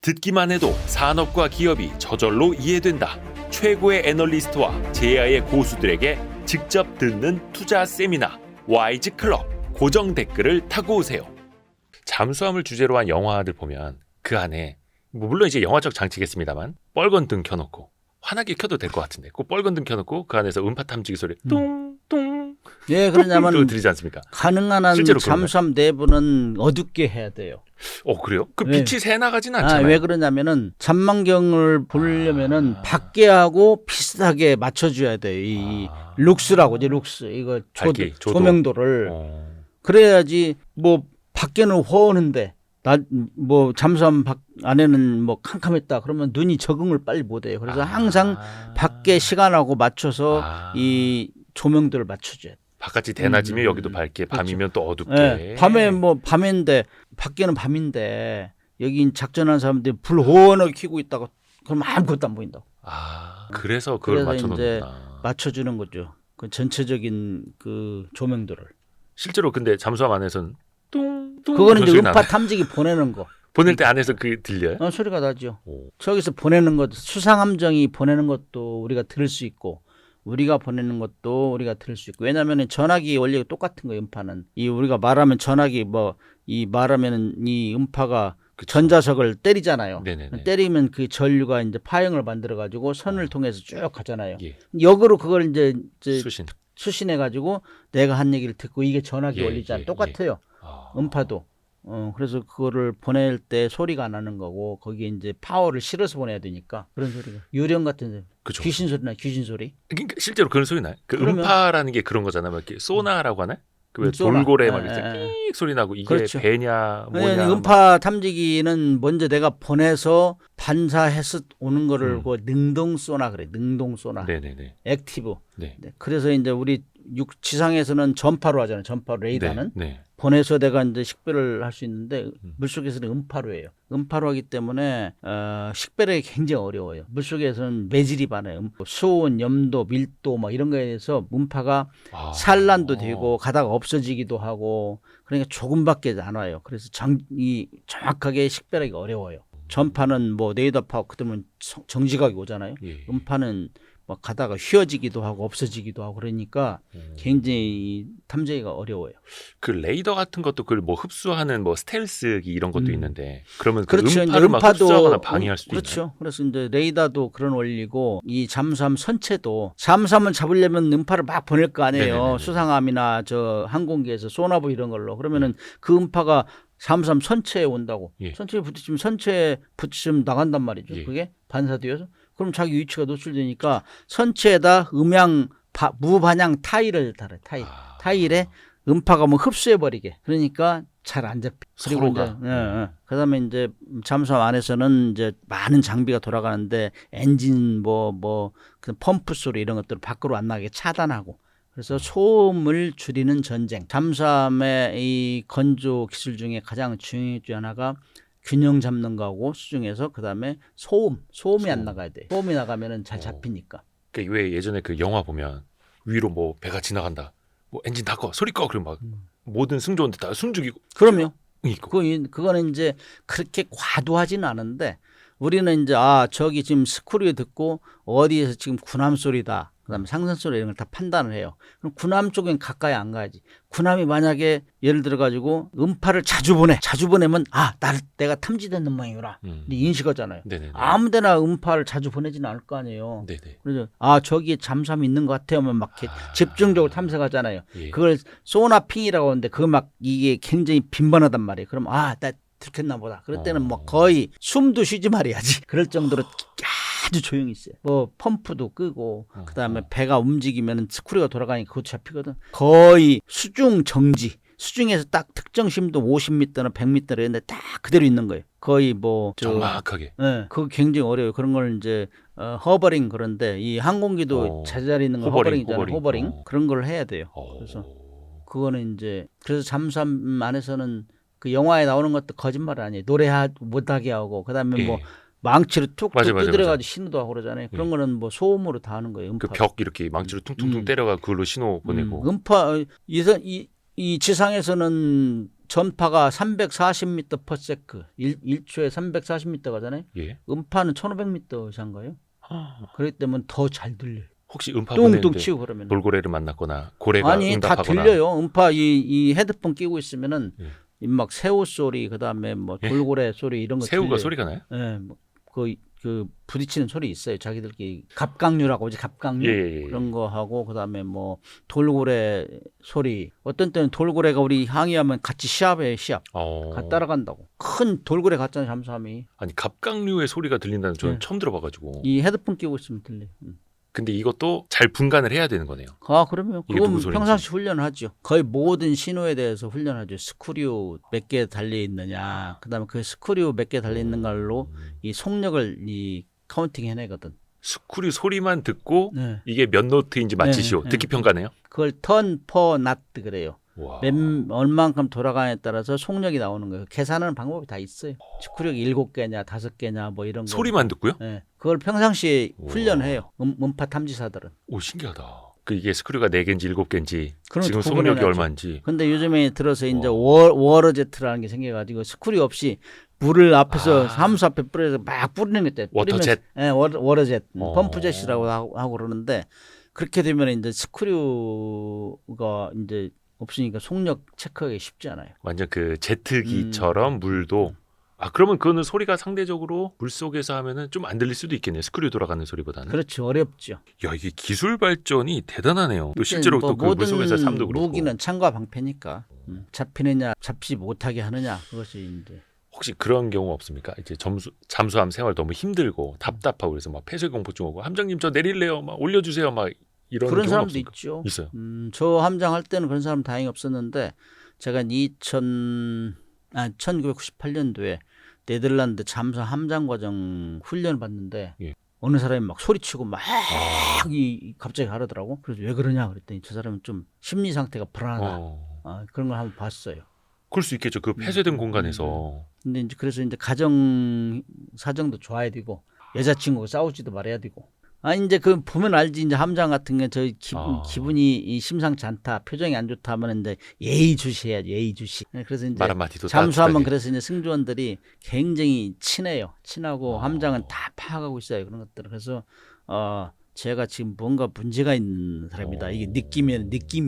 듣기만 해도 산업과 기업이 저절로 이해된다. 최고의 애널리스트와 제야의 고수들에게 직접 듣는 투자 세미나 와이즈 클럽. 고정 댓글을 타고 오세요. 잠수함을 주제로 한 영화들 보면 그 안에 물론 이제 영화적 장치겠습니다만 빨간 등 켜놓고 환하게 켜도 될 것 같은데 그 빨간 등 켜놓고 그 안에서 음파 탐지기 소리 뚱뚱 왜 그러냐면 들리지 않습니까? 가능한 한 잠수함 내부는 어둡게 해야 돼요. 그래요? 그 왜? 빛이 새 나가진 않잖아요. 왜 그러냐면은 잔망경을 보려면은 밖에 하고 비슷하게 맞춰줘야 돼요. 이 룩스라고 이제 룩스 이거 밝기, 조도. 조명도를 그래야지 뭐 밖에는 허우는데 뭐 잠수함 밖 안에는 뭐 캄캄했다 그러면 눈이 적응을 빨리 못해요. 그래서 항상 밖에 시간하고 맞춰서 이 조명도를 맞춰줘야 돼. 바깥이 대낮이면 여기도 밝게, 밤이면 또 어둡게. 네. 밤에 뭐 밤인데 밖에는 밤인데 여기 작전하는 사람들이 불 호원하게 켜고 있다가 그럼 아무것도 안 보인다고. 그래서 그걸 맞춰놓는구나. 맞춰주는 거죠. 그 전체적인 그 조명도를. 실제로 근데 잠수함 안에서는 뚱뚱 그거는 이제 음파 탐지기 보내는 거. 보낼 때 안에서 그 들려요? 소리가 나죠. 저기서 보내는 것도 수상함정이 보내는 것도 우리가 들을 수 있고 우리가 보내는 것도 우리가 들을 수 있고 왜냐하면 전화기 원리가 똑같은 거예요. 음파는 이 우리가 말하면 전화기 이 말하면은 이 음파가 그쵸. 전자석을 때리잖아요. 네네네. 때리면 그 전류가 이제 파형을 만들어 가지고 선을 통해서 쭉 가잖아요. 예. 역으로 그걸 이제 수신. 해 가지고 내가 한 얘기를 듣고 이게 전화기 원리잖아요. 예. 똑같아요. 음파도. 그래서 그거를 보낼 때 소리가 안 나는 거고 거기에 이제 파워를 실어서 보내야 되니까 그런 소리가 유령 같은 그쵸. 귀신 소리나 귀신 소리. 그러니까 실제로 그런 소리 나요? 그 그러면, 음파라는 게 그런 거잖아요. 막 이렇게 소나라고 하나요? 그 소나. 돌고래 막 이렇게 삑 소리 나고 이게 그렇죠. 배냐 뭐냐. 음파 탐지기는 먼저 내가 보내서 반사해서 오는 거를 그 능동 소나 그래. 능동 소나. 네네네. 액티브. 네. 그래서 이제 우리 지상에서는 전파로 하잖아요. 전파로 레이더는. 네. 보내서 내가 이제 식별을 할 수 있는데 물속에서는 음파로 해요. 음파로 하기 때문에 식별하기 굉장히 어려워요. 물속에서는 매질이 많아요. 수온, 염도, 밀도 뭐 이런 거에 대해서 음파가 산란도 되고 가다가 없어지기도 하고 그러니까 조금밖에 안 와요. 그래서 정확하게 식별하기 어려워요. 전파는 뭐 레이더 파워 그러면 정지각이 오잖아요. 예. 음파는 뭐 가다가 휘어지기도 하고 없어지기도 하고 그러니까 굉장히 탐지기가 어려워요. 그 레이더 같은 것도 그걸 뭐 흡수하는 뭐 스텔스기 이런 것도 있는데 그러면 그 그렇죠. 음파를 막 흡수하거나 방해할 수도 그렇죠. 있나요? 그래서 이제 레이더도 그런 원리고 이 잠수함 선체도 잠수함을 잡으려면 음파를 막 보낼 거 아니에요. 네네네네. 수상함이나 저 항공기에서 소나보 이런 걸로 그러면은 그 음파가 잠수함 선체에 온다고. 예. 선체에 붙이면 나간단 말이죠. 예. 그게 반사되어서 그럼 자기 위치가 노출되니까 선체에다 무반향 타일을 달아요. 타일에 음파가 뭐 흡수해버리게. 그러니까 잘 안 잡혀. 서로가. 그다음에 이제 잠수함 안에서는 이제 많은 장비가 돌아가는데 엔진 그 펌프 소리 이런 것들을 밖으로 안 나게 차단하고. 그래서 소음을 줄이는 전쟁. 잠수함의 이 건조 기술 중에 가장 중요한 하나가 균형 잡는 거하고 수중에서 그다음에 소음이 안 나가야 돼. 소음이 나가면은 잘 잡히니까. 그러니까 왜 예전에 그 영화 보면 위로 뭐 배가 지나간다. 뭐 엔진 다 꺼, 소리 꺼. 그러면 막 모든 승조원들 다 숨죽이고. 그럼요. 있고. 그거는 이제 그렇게 과도하지는 않은데 우리는 이제 저기 지금 스크류 듣고 어디에서 지금 군함 소리다. 그다음에 상선 소리 이런 걸 다 판단을 해요. 그럼 군함 쪽엔 가까이 안 가야지. 군함이 만약에 예를 들어 가지고 음파를 자주 보내면 내가 탐지되는 모양이구나. 인식하잖아요. 네네네. 아무데나 음파를 자주 보내지는 않을 거 아니에요. 네네. 그래서 저기에 잠수함이 있는 것 같아요. 하면 막 집중적으로 탐색하잖아요. 예. 그걸 소나핑이라고 하는데 그거 막 이게 굉장히 빈번하단 말이에요. 그럼 나 들켰나 보다. 그럴 때는 뭐 거의 숨도 쉬지 말아야지. 그럴 정도로 아주 조용히 있어요. 뭐 펌프도 끄고 그다음에 배가 움직이면 스크류가 돌아가니까 그것도 잡히거든. 거의 수중 정지. 수중에서 딱 특정 심도 50m나 100m 이런데 딱 그대로 있는 거예요. 거의 정확하게. 네, 그거 굉장히 어려워요. 그런 걸 이제 허버링 그런데 이 항공기도 제자리 있는 거 허버링이잖아요. 허버링. 그런 걸 해야 돼요. 그래서 그거는 이제 그래서 잠수함 안에서는 그 영화에 나오는 것도 거짓말 아니에요. 노래 못하게 하고 그다음에 뭐 망치로 툭툭 두드려가지고 신호도 하고 그러잖아요. 그런 거는 뭐 소음으로 다 하는 거예요. 그 벽 이렇게 망치로 퉁퉁퉁 때려가 그걸로 신호 보내고. 음파 이 지상에서는 전파가 340m/s 1초에 340m 가잖아요. 예. 음파는 1500m 이상가요? 그렇기 때문에 더 잘 들려요. 혹시 음파 뚱뚱 보내는데 치고 그러면. 돌고래를 만났거나 고래가 아니 다 응답하거나 들려요. 음파 이 헤드폰 끼고 있으면은 예. 막 새우 소리 그다음에 뭐 예? 돌고래 소리 이런 거 새우가 들려요. 소리가 나요? 예, 그 부딪히는 소리 있어요. 자기들끼리 갑각류라고 하지 갑각류 예. 그런 거 하고 그다음에 뭐 돌고래 소리 어떤 때는 돌고래가 우리 항의하면 같이 시합해요. 시합. 같이 따라간다고. 큰 돌고래 같잖아요. 잠수함이. 아니 갑각류의 소리가 들린다는 저는 네. 처음 들어봐가지고. 이 헤드폰 끼고 있으면 들려요. 근데 이것도 잘 분간을 해야 되는 거네요. 아, 그러면 이게 누구 그건 소리인지. 평상시 훈련하죠. 거의 모든 신호에 대해서 훈련하죠. 스크류 몇 개 달려 있느냐, 그다음에 그 스크류 몇 개 달려 있는 걸로 이 속력을 이 카운팅 해내거든. 스크류 소리만 듣고 네. 이게 몇 노트인지 맞히시오. 네. 듣기 평가네요. 그걸 턴 퍼 나트 그래요. 와. 얼만큼 돌아가냐에 따라서 속력이 나오는 거예요. 계산하는 방법이 다 있어요. 스크류가 7개냐, 5개냐 뭐 이런 거. 소리만 듣고요? 네. 그걸 평상시에 우와. 훈련해요. 음파 탐지사들은. 오 신기하다. 그 이게 스크류가 4개인지 7개인지 그런 지금 구분해놔야죠. 속력이 얼마인지. 근데 요즘에 들어서 이제 와. 워러제트라는 게 생겨가지고 스크류 없이 물을 앞에서 아. 사무소 앞에 뿌려서 막 뿌리는 게 있대. 워터젯? 예, 워러젯, 어. 펌프젯이라고 하고 그러는데 그렇게 되면 이제 스크류가 이제 없으니까 속력 체크하기 쉽지 않아요. 완전 그 제트기처럼 물도. 아 그러면 그거는 소리가 상대적으로 물 속에서 하면은 좀 안 들릴 수도 있겠네요. 스크류 돌아가는 소리보다는. 그렇죠, 어렵죠. 야 이게 기술 발전이 대단하네요. 또 실제로 또 그 모든 물속에서 삶도 그렇고. 무기는 창과 방패니까 잡히느냐 잡지 못하게 하느냐 그것이 이제. 혹시 그런 경우 없습니까? 이제 잠수함 생활 너무 힘들고 답답하고 그래서 막 폐쇄공포증 오고 함장님 저 내릴래요, 막 올려주세요, 막 이런 그런 경우 사람도 없습니까? 있죠. 있어요. 저 함장 할 때는 그런 사람 다행히 없었는데 제가 1998년도에 네덜란드 잠수함 함장 과정 훈련을 받는데 예. 어느 사람이 막 소리치고 막 갑자기 하더라고. 그래서 왜 그러냐 그랬더니 저 사람은 좀 심리 상태가 불안하다. 그런 걸 한번 봤어요. 그럴 수 있겠죠. 그 폐쇄된 공간에서. 근데 이제 그래서 이제 가정 사정도 좋아야 되고 여자친구가 싸우지도 말아야 되고. 이제 그 보면 알지. 이제 함장 같은 게 저 기분이 심상치 않다, 표정이 안 좋다 하면 이제 예의주시해야죠. 예의주시. 그래서 이제 말 한마디도 잠수하면 따뜻하게. 그래서 이제 승조원들이 굉장히 친해요. 친하고 함장은 다 파악하고 있어요. 그런 것들을. 그래서 제가 지금 뭔가 문제가 있는 사람이다. 이게 느낌이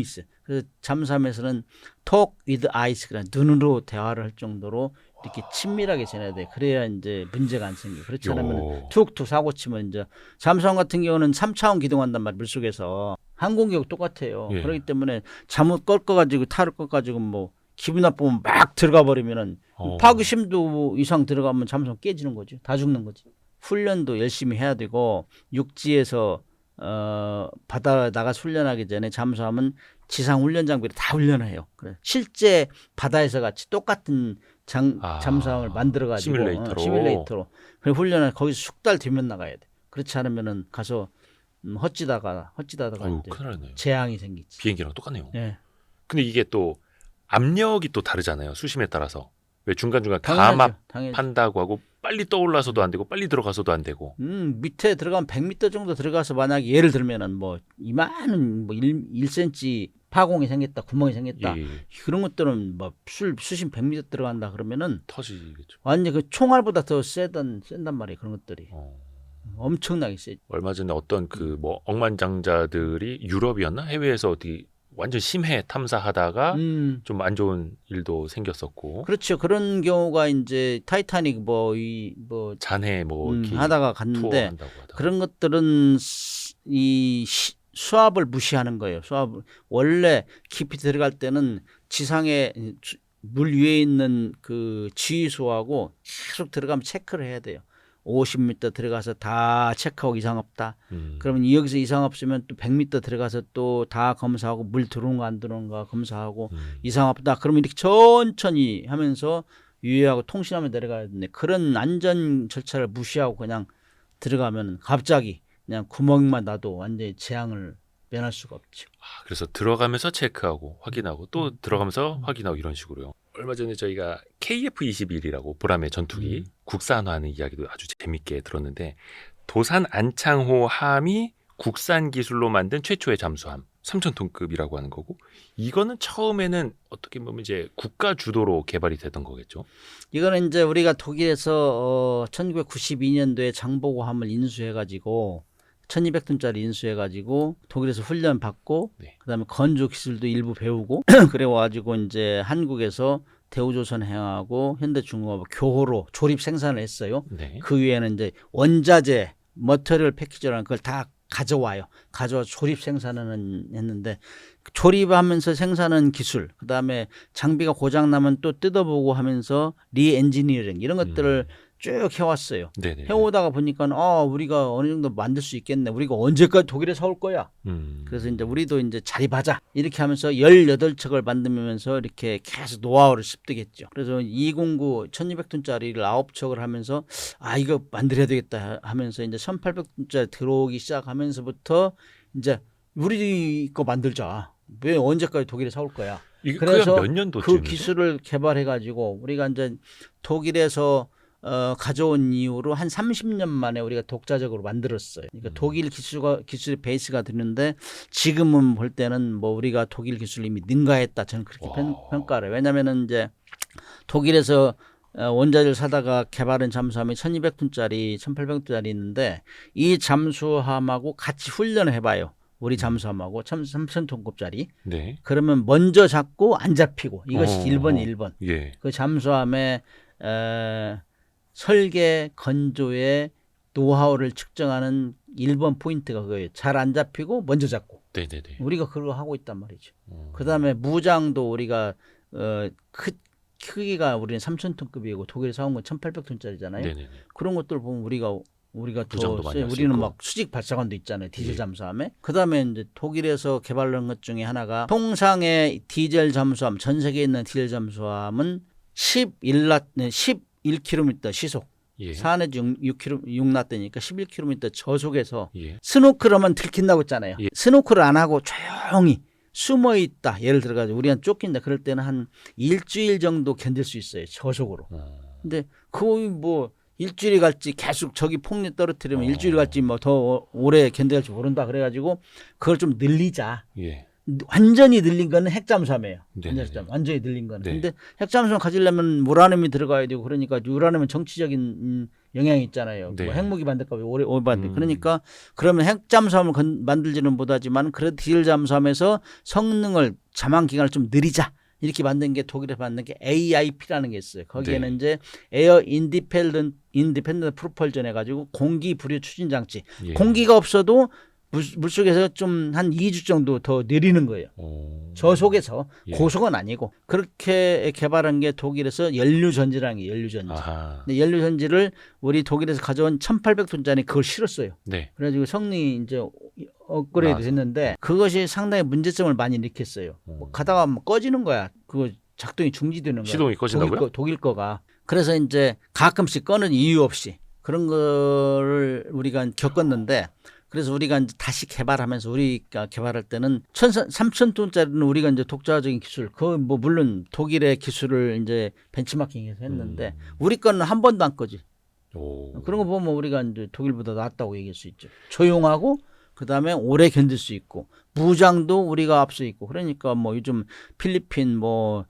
있어요. 그래서 잠수함에서는 talk with eyes, 그냥 눈으로 대화를 할 정도로 이렇게 친밀하게 지내야 돼. 그래야 이제 문제가 안 생겨. 그렇지 않으면 툭툭 사고 치면 이제 잠수함 같은 경우는 3차원 기동한단 말이야. 물속에서 항공기하고 똑같아요. 예. 그렇기 때문에 잘못 꺾어가지고 탈을 꺾어가지고 뭐 기분 나쁘면 막 들어가 버리면은 파괴 심도 이상 들어가면 잠수함 깨지는 거죠. 다 죽는 거지. 훈련도 열심히 해야 되고 육지에서 바다 나가서 훈련하기 전에 잠수함은 지상 훈련 장비를 다 훈련해요. 그래. 실제 바다에서 같이 똑같은 잠수함을 만들어가지고 시뮬레이터로 그리고 훈련을 거기서 숙달 되면 나가야 돼. 그렇지 않으면은 가서 헛지다가 큰일 나네요. 재앙이 생기지. 비행기랑 똑같네요. 네. 근데 이게 또 압력이 또 다르잖아요. 수심에 따라서. 왜 중간중간 당연하죠. 감압한다고 하고 빨리 떠올라서도 안 되고 빨리 들어가서도 안 되고. 밑에 들어가면 100m 정도 들어가서 만약에 예를 들면은 뭐 이만한 뭐 1cm 파공이 생겼다, 구멍이 생겼다. 예. 그런 것들은 뭐 수심 100m 들어간다 그러면은 터지겠죠. 완전 그 총알보다 더 센단 말이에요. 그런 것들이 엄청나게 세. 얼마 전에 어떤 그 뭐 억만장자들이 유럽이었나 해외에서 어디 완전 심해 탐사하다가 좀 안 좋은 일도 생겼었고. 그렇죠. 그런 경우가 이제 타이타닉 잔해 뭐 이렇게 하다가 갔는데 투어한다고 하다가. 그런 것들은 이 수압을 무시하는 거예요. 수압 원래 깊이 들어갈 때는 지상에 물 위에 있는 그 지휘소하고 계속 들어가면 체크를 해야 돼요. 50m 들어가서 다 체크하고 이상 없다. 그러면 여기서 이상 없으면 또 100m 들어가서 또 다 검사하고 물 들어온 거 안 들어온 거 검사하고 이상 없다. 그러면 이렇게 천천히 하면서 유의하고 통신하며 내려가야 되는데 그런 안전 절차를 무시하고 그냥 들어가면 갑자기 그냥 구멍만 나도 완전히 재앙을 면할 수가 없죠. 그래서 들어가면서 체크하고 확인하고 또 들어가면서 확인하고 이런 식으로요. 얼마 전에 저희가 KF-21이라고 보람의 전투기 국산화하는 이야기도 아주 재밌게 들었는데 도산 안창호 함이 국산 기술로 만든 최초의 잠수함. 3,000톤급이라고 하는 거고 이거는 처음에는 어떻게 보면 이제 국가 주도로 개발이 됐던 거겠죠. 이거는 이제 우리가 독일에서 1992년도에 장보고함을 인수해가지고 1,200톤짜리 인수해가지고 독일에서 훈련 받고 네. 그다음에 건조 기술도 일부 배우고 그래가지고 이제 한국에서 대우조선해양하고 현대중공업 교호로 조립 생산을 했어요. 네. 그 위에는 이제 원자재, 머터리얼 패키지라는 걸 다 가져와요. 가져와 조립 생산을 했는데 조립하면서 생산하는 기술, 그다음에 장비가 고장 나면 또 뜯어보고 하면서 리엔지니어링 이런 것들을 쭉 해왔어요. 네네. 해오다가 보니까 우리가 어느 정도 만들 수 있겠네. 우리가 언제까지 독일에 사올 거야. 그래서 이제 우리도 이제 자립하자 이렇게 하면서 18척을 만들면서 이렇게 계속 노하우를 습득했죠. 그래서 209 1200톤짜리를 9척을 하면서 이거 만들어야 되겠다 하면서 이제 1800톤짜리 들어오기 시작하면서부터 이제 우리 거 만들자. 왜 언제까지 독일에 사올 거야. 이게 그래서 몇 년도쯤이죠? 그 기술을 개발해 가지고 우리가 이제 독일에서 가져온 이후로 한 30년 만에 우리가 독자적으로 만들었어요. 그러니까 독일 기술의 베이스가 되는데 지금은 볼 때는 뭐 우리가 독일 기술을 이미 능가했다. 저는 그렇게 평가를 해요. 왜냐하면은 이제 독일에서 원자재를 사다가 개발한 잠수함이 1,200톤짜리, 1,800톤짜리 있는데 이 잠수함하고 같이 훈련을 해봐요. 우리 잠수함하고 3,000톤급짜리. 네. 그러면 먼저 잡고 안 잡히고 이것이 1번. 예. 그 잠수함의 설계 건조의 노하우를 측정하는 1번 포인트가 그거예요. 잘 안 잡히고 먼저 잡고. 네네네. 우리가 그거 하고 있단 말이죠. 그다음에 무장도 우리가 크기가 우리는 3,000톤급이고 독일에 사온 건 1,800톤짜리잖아요. 네네네. 그런 것들 보면 우리가 무장도 더 많이 할수 우리는 있고. 막 수직 발사관도 있잖아요. 디젤 잠수함에. 그다음에 이제 독일에서 개발한 것 중에 하나가 통상의 디젤 잠수함, 전 세계에 있는 디젤 잠수함은 11km 시속. 예. 4내지 6나트니까 11km 저속에서 예. 스노클하면 들킨다고 했잖아요. 예. 스노클을 안 하고 조용히 숨어 있다. 예를 들어 가지고 우리가 쫓긴다. 그럴 때는 한 일주일 정도 견딜 수 있어요. 저속으로. 근데 거의 뭐 일주일이 갈지 계속 저기 폭리 떨어뜨리면 일주일 갈지 뭐 더 오래 견뎌갈지 모른다. 그래가지고 그걸 좀 늘리자. 예. 완전히 늘린 거는 핵잠수함이에요. 네네네. 완전히 늘린 거는. 네. 근데 핵잠수함 가지려면 우라늄이 들어가야 되고 그러니까 우라늄은 정치적인 영향이 있잖아요. 네. 뭐 핵무기 만들까 봐 오래 만들. 그러니까 그러면 핵잠수함을 만들지는 못하지만 그래도 디젤 잠수함에서 성능을 잠항 기간을 좀 느리자. 이렇게 만든 게 독일에서 만든 게 AIP라는 게 있어요. 거기에는 네. 이제 에어 인디펜던트 프로펄전 해가지고 공기 불유 추진 장치. 예. 공기가 없어도 물속에서 좀 한 2주 정도 더 느리는 거예요. 저속에서 예. 고속은 아니고 그렇게 개발한 게 독일에서 연료전지라는 게 연료전지. 아하. 근데 연료전지를 우리 독일에서 가져온 1,800톤짜리 그걸 실었어요. 네. 그래가지고 성능이 이제 업그레이드 됐는데 그것이 상당히 문제점을 많이 일으켰어요. 뭐 가다가 뭐 꺼지는 거야. 그거 작동이 중지되는 거야. 시동이 꺼진다고요? 독일 거가. 그래서 이제 가끔씩 꺼는 이유 없이 그런 거를 우리가 겪었는데 그래서 우리가 이제 다시 개발하면서 우리가 개발할 때는 3,000톤짜리는 우리가 이제 독자적인 기술, 그 뭐 물론 독일의 기술을 이제 벤치마킹해서 했는데 우리 거는 한 번도 안 꺼지. 그런 거 보면 우리가 이제 독일보다 낫다고 얘기할 수 있죠. 조용하고 그다음에 오래 견딜 수 있고 무장도 우리가 앞서 있고 그러니까 뭐 요즘 필리핀 뭐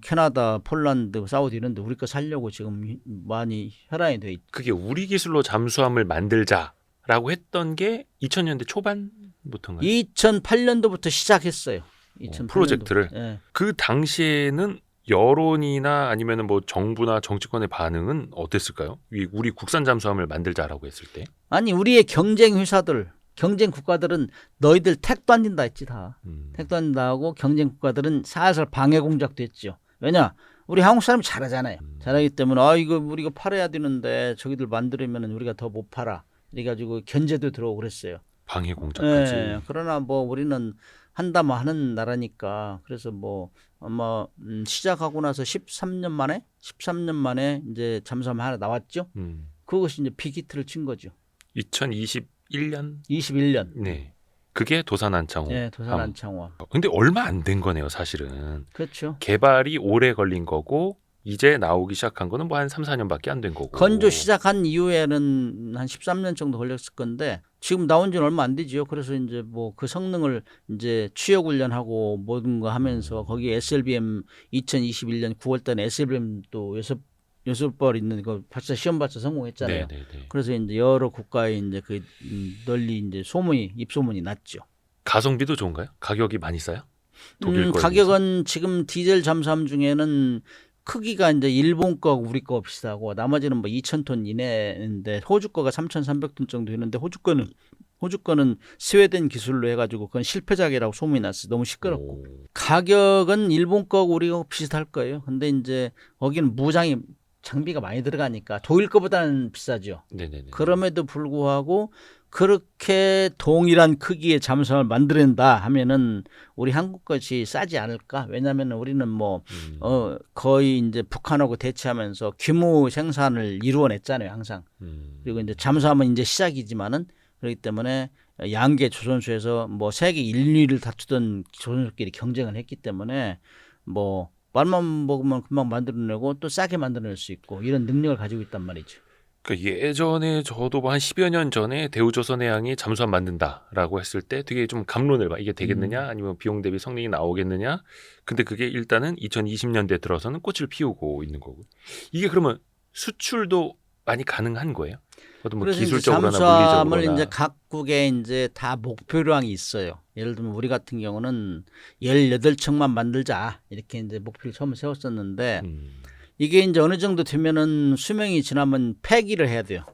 캐나다, 폴란드, 사우디 이런 데 우리 거 살려고 지금 많이 혈안이 돼 있죠. 그게 우리 기술로 잠수함을 만들자라고 했던 게 2000년대 초반부터인가요? 2008년도부터 시작했어요. 2008년도. 프로젝트를. 예. 그 당시에는 여론이나 아니면은 뭐 정부나 정치권의 반응은 어땠을까요? 우리 국산 잠수함을 만들자라고 했을 때. 아니 우리의 경쟁 회사들, 경쟁 국가들은 너희들 택도 안 된다 했지 다. 택도 안 된다 하고 경쟁 국가들은 살살 방해 공작도 했죠. 왜냐? 우리 한국 사람이 잘하잖아요. 잘하기 때문에 이거 우리가 팔아야 되는데 저기들 만들면 우리가 더 못 팔아. 이래가지고 견제도 들어오고 그랬어요. 방해 공작까지. 네, 그러나 뭐 우리는 한다면 하는 나라니까 그래서 뭐 아마 시작하고 나서 13년 만에 이제 잠수함 하나 나왔죠. 그것이 이제 빅히트를 친 거죠. 2021년? 21년. 네. 그게 도산 안창호. 네, 도산 안창호. 근데 얼마 안 된 거네요, 사실은. 그렇죠. 개발이 오래 걸린 거고 이제 나오기 시작한 거는 뭐 한 3, 4년밖에 안 된 거고. 건조 시작한 이후에는 한 13년 정도 걸렸을 건데 지금 나온 지는 얼마 안 되지요. 그래서 이제 뭐 그 성능을 이제 취역 훈련하고 모든 거 하면서 거기에 SLBM 2021년 9월달에 SLBM 또 여섯 번 있는 거 발사 시험 발사 성공했잖아요. 네네네. 그래서 이제 여러 국가에 이제 그 널리 이제 입소문이 났죠. 가성비도 좋은가요? 가격이 많이 싸요? 독일 거에 가격은 지금 디젤 잠수함 중에는 크기가 이제 일본 거 우리 거 비슷하고 나머지는 뭐 2,000톤 이내인데 호주 거가 3,300톤 정도 되는데 호주 거는 스웨덴 기술로 해가지고 그건 실패작이라고 소문이 났어요. 너무 시끄럽고. 가격은 일본 거 우리 거 비슷할 거예요. 근데 이제 거기는 무장이 장비가 많이 들어가니까 독일 거보다는 비싸죠. 네네네. 그럼에도 불구하고 그렇게 동일한 크기의 잠수함을 만들어낸다 하면은 우리 한국 것이 싸지 않을까? 왜냐하면 우리는 뭐 거의 이제 북한하고 대치하면서 규모 생산을 이루어냈잖아요, 항상. 그리고 이제 잠수함은 이제 시작이지만은 그렇기 때문에 양계 조선소에서 뭐 세계 1, 2위를 다투던 조선소끼리 경쟁을 했기 때문에 뭐 말만 먹으면 금방 만들어내고 또 싸게 만들어낼 수 있고 이런 능력을 가지고 있단 말이죠. 그러니까 예전에 저도 뭐 한 10여 년 전에 대우조선해양이 잠수함 만든다라고 했을 때 되게 좀 갑론을 봐. 이게 되겠느냐 아니면 비용 대비 성능이 나오겠느냐. 근데 그게 일단은 2020년대 들어서는 꽃을 피우고 있는 거고. 이게 그러면 수출도 많이 가능한 거예요? 어떤 뭐 그래서 기술적으로나 잠수함을 물리적으로나. 이제 각국에 이제 다 목표량이 있어요. 예를 들면 우리 같은 경우는 18척만 만들자 이렇게 이제 목표를 처음 세웠었는데 이게 이제 어느 정도 되면은 수명이 지나면 폐기를 해야 돼요.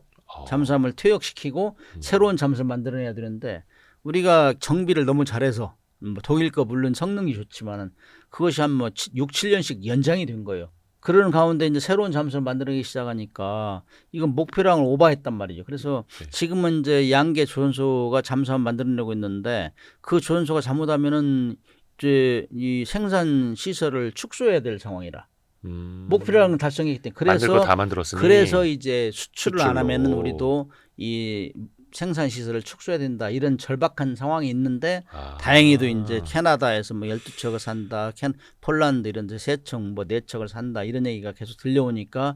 잠수함을 퇴역시키고 새로운 잠수함을 만들어내야 되는데 우리가 정비를 너무 잘해서 뭐 독일 거 물론 성능이 좋지만은 그것이 한 뭐 6, 7년씩 연장이 된 거예요. 그런 가운데 이제 새로운 잠수함을 만들기 시작하니까 이건 목표량을 오버했단 말이죠. 그래서 지금은 이제 양계 조선소가 잠수함 만들어내고 있는데 그 조선소가 잘못하면은 이제 이 생산 시설을 축소해야 될 상황이라. 목표량을 달성했기 때문에 만들 거 다 만들었으니. 그래서 이제 수출을 안 수출로. 하면은 우리도 이 생산 시설을 축소해야 된다 이런 절박한 상황이 있는데 다행히도 이제 캐나다에서 뭐 12척을 산다, 폴란드 이런 데 3척 뭐 4척을 산다 이런 얘기가 계속 들려오니까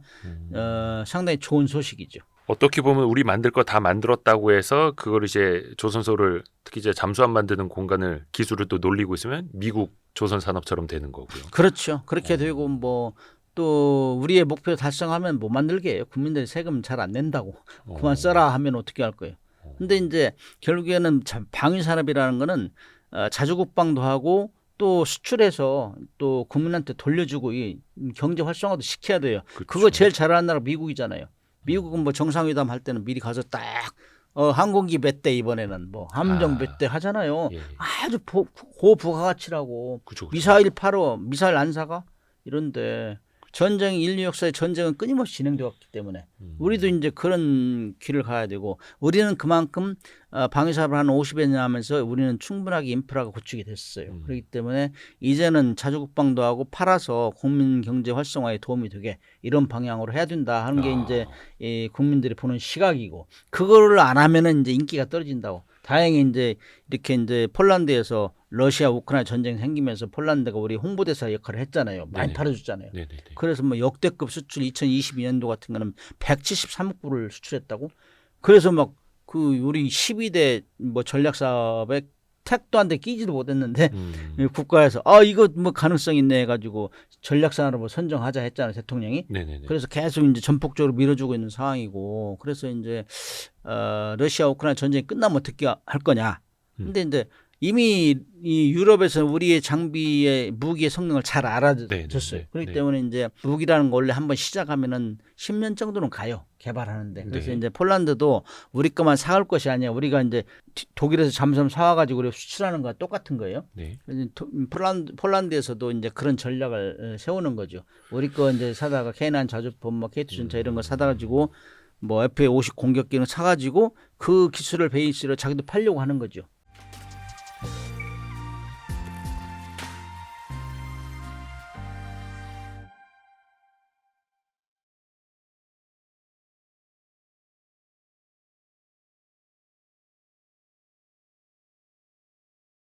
상당히 좋은 소식이죠. 어떻게 보면 우리 만들 거 다 만들었다고 해서 그걸 이제 조선소를 특히 이제 잠수함 만드는 공간을 기술을 또 놀리고 있으면 미국 조선 산업처럼 되는 거고요. 그렇죠. 그렇게 되고 뭐 또 우리의 목표 달성하면 못 만들게 해요. 국민들이 세금 잘 안 낸다고 그만 써라 하면 어떻게 할 거예요. 근데 이제 결국에는 방위 산업이라는 거는 자주 국방도 하고 또 수출해서 또 국민한테 돌려주고 이 경제 활성화도 시켜야 돼요. 그렇죠. 그거 제일 잘하는 나라가 미국이잖아요. 미국은 뭐 정상회담 할 때는 미리 가서 딱 항공기 몇 대 이번에는 뭐 함정 몇 대 하잖아요. 예. 아주 고부가가치라고. 그쵸. 미사일 팔어 미사일 안 사가 이런데 전쟁 인류 역사의 전쟁은 끊임없이 진행되었기 때문에 우리도 이제 그런 길을 가야 되고 우리는 그만큼 방위사업을 한 50여 년 하면서 우리는 충분하게 인프라가 구축이 됐어요. 그렇기 때문에 이제는 자주국방도 하고 팔아서 국민 경제 활성화에 도움이 되게 이런 방향으로 해야 된다 하는 게 이제 이 국민들이 보는 시각이고 그거를 안 하면은 이제 인기가 떨어진다고. 다행히 이제 이렇게 이제 폴란드에서 러시아 우크라이나 전쟁 생기면서 폴란드가 우리 홍보대사 역할을 했잖아요. 많이 네네. 팔아줬잖아요. 네네네. 그래서 뭐 역대급 수출 2022년도 같은 거는 173억 불을 수출했다고. 그래서 막 그 우리 12대 뭐 전략 사업에 택도 한 대 끼지도 못했는데 국가에서 이거 뭐 가능성 있네 해가지고 전략 산업을 선정하자 했잖아요 대통령이. 네네네. 그래서 계속 이제 전폭적으로 밀어주고 있는 상황이고 그래서 이제 러시아 우크라이나 전쟁이 끝나면 어떻게 할 거냐. 근데 이제 이미 이 유럽에서 우리의 장비의 무기의 성능을 잘 알아줬어요. 네네네. 그렇기 네. 때문에 이제 무기라는 거 원래 한번 시작하면은 10년 정도는 가요. 개발하는데. 그래서 네. 이제 폴란드도 우리 것만 사갈 것이 아니야. 우리가 이제 독일에서 잠수함 사와가지고 우리가 수출하는 거와 똑같은 거예요. 네. 그래서 폴란드에서도 이제 그런 전략을 세우는 거죠. 우리 거 이제 사다가 K9 자주포, 뭐 K2 전차 이런 거 사다가지고 뭐 FA-50 공격기는 사가지고 그 기술을 베이스로 자기도 팔려고 하는 거죠.